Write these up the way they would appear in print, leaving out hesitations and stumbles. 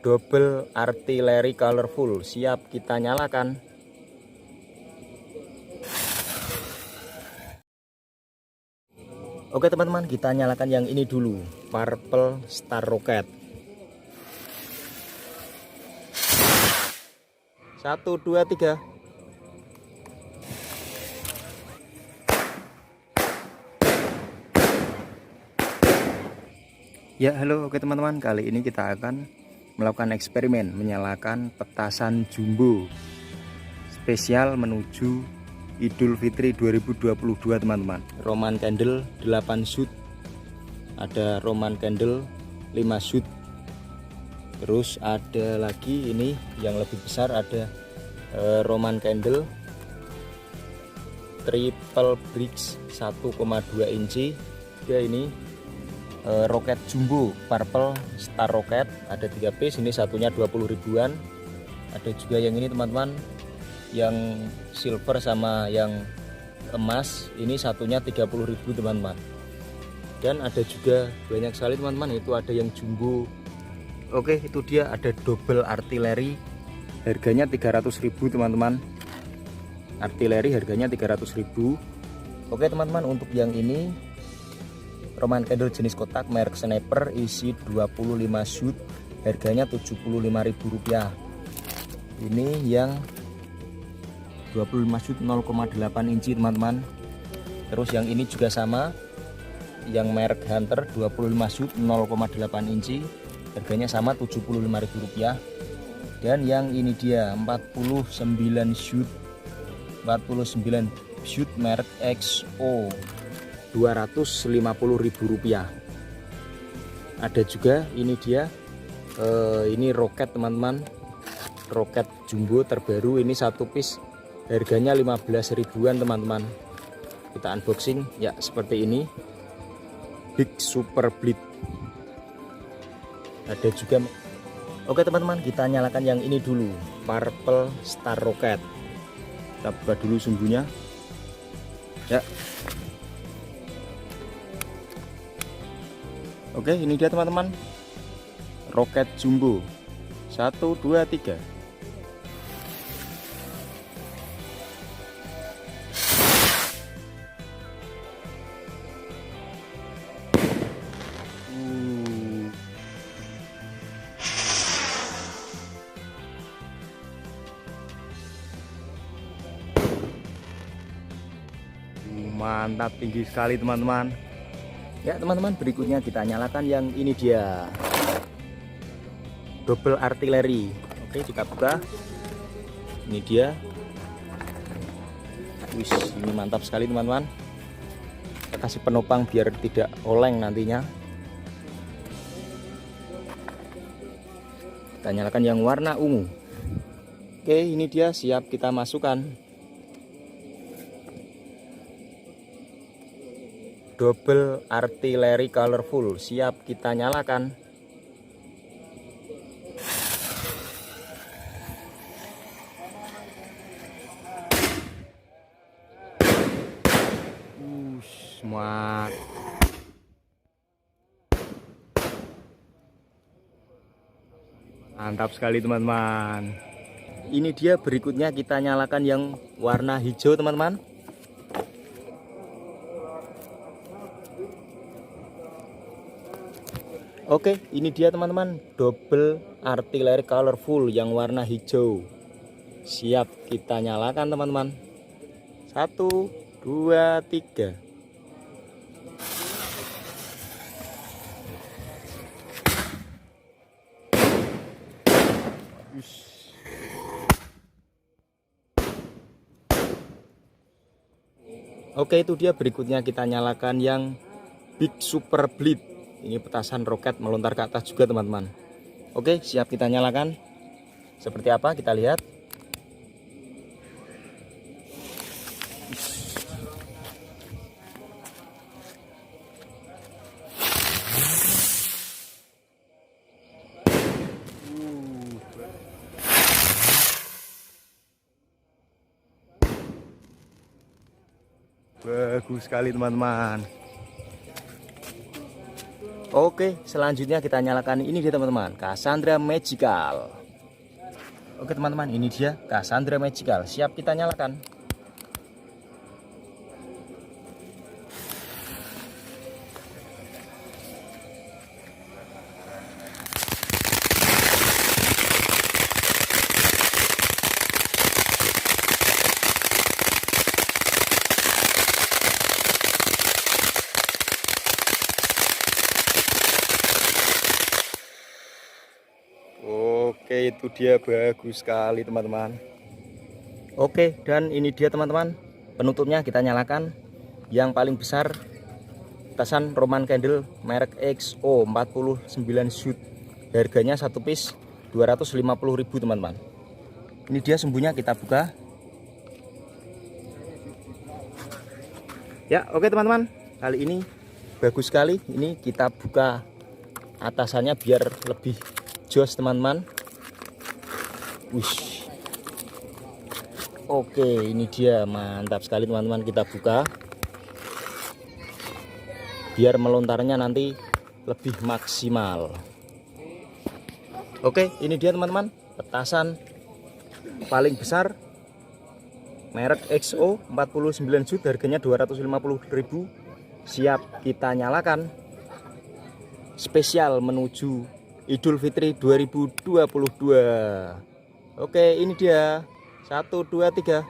Double artillery colorful, siap kita nyalakan. Oke teman-teman, kita nyalakan yang ini dulu, Purple Star Rocket. 1, 2, 3. Ya halo, oke teman-teman, kali ini kita akan melakukan eksperimen menyalakan petasan jumbo spesial menuju Idul Fitri 2022 teman-teman. Roman candle 8 shoot, ada Roman candle 5 shoot, terus ada lagi ini yang lebih besar, ada Roman candle triple bricks 1,2 inci. Ya ini roket jumbo Purple Star Rocket, ada 3 piece, ini satunya 20 ribuan. Ada juga yang ini teman-teman, yang silver sama yang emas, ini satunya 30.000 teman-teman. Dan ada juga banyak sekali teman-teman, itu ada yang jumbo. Oke, itu dia, ada double artillery, harganya 300.000 teman-teman. Artillery harganya 300.000. Oke teman-teman, untuk yang ini Roman candle jenis kotak merek Sniper, isi 25 shoot, harganya Rp75.000. Ini yang 25 shoot 0,8 inci teman-teman. Terus yang ini juga sama, yang merek Hunter 25 shoot 0,8 inci, harganya sama Rp75.000. Dan yang ini dia 49 shoot merek XO, Rp250.000. Ada juga ini dia, ini roket teman-teman, roket jumbo terbaru, ini satu piece harganya 15 ribuan teman-teman. Kita unboxing ya, seperti ini, Big Super Bleed. Ada juga. Oke teman-teman, kita nyalakan yang ini dulu, Purple Star Rocket. Kita buka dulu sumbunya ya. Oke, ini dia teman-teman, roket jumbo. 1, 2, 3. Mantap, tinggi sekali teman-teman. Ya teman-teman, berikutnya kita nyalakan yang ini dia, double artillery. Oke, kita buka. Ini dia. Wis, ini mantap sekali teman-teman. Kita kasih penopang biar tidak oleng nantinya. Kita nyalakan yang warna ungu. Oke, ini dia, siap kita masukkan. Double artillery colorful, siap kita nyalakan. Smart. Mantap sekali teman-teman. Ini dia, berikutnya kita nyalakan yang warna hijau teman-teman. Oke, ini dia teman-teman, double artillery colorful yang warna hijau. Siap kita nyalakan teman-teman. 1, 2, 3. Oke, itu dia, berikutnya kita nyalakan yang Big Super Bleed. Ini petasan roket melontar ke atas juga teman-teman. Oke, siap kita nyalakan. Seperti apa kita lihat. Bagus sekali teman-teman. Oke, selanjutnya kita nyalakan ini dia teman-teman, Cassandra Magical. Oke teman-teman, ini dia Cassandra Magical, siap kita nyalakan. Oke, itu dia, bagus sekali teman-teman. Oke, dan ini dia teman-teman, penutupnya kita nyalakan. Yang paling besar petasan Roman Candle merek XO 49 shoot. Harganya satu piece 250.000 teman-teman. Ini dia sumbunya, kita buka. Ya, oke teman-teman, kali ini bagus sekali. Ini kita buka atasannya biar lebih jos teman-teman. Wish. Oke, ini dia, mantap sekali teman-teman. Kita buka biar melontarnya nanti lebih maksimal. Oke, ini dia teman-teman, petasan paling besar merek XO 49 shoot, harganya 250.000. Siap kita nyalakan, spesial menuju Idul Fitri 2022. Oke, ini dia. 1, 2, 3.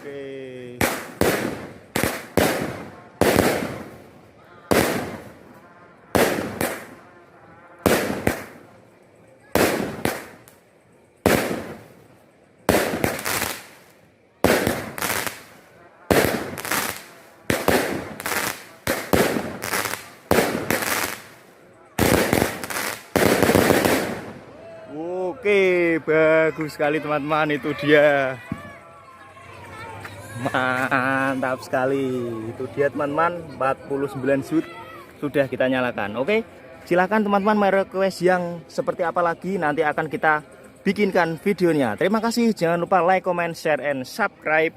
Oke. Oke, bagus sekali teman-teman, itu dia. Mantap sekali. Itu dia teman-teman, 49 shoot sudah kita nyalakan. Oke, silakan teman-teman merequest yang seperti apa lagi, nanti akan kita bikinkan videonya. Terima kasih, jangan lupa like, comment, share, and subscribe.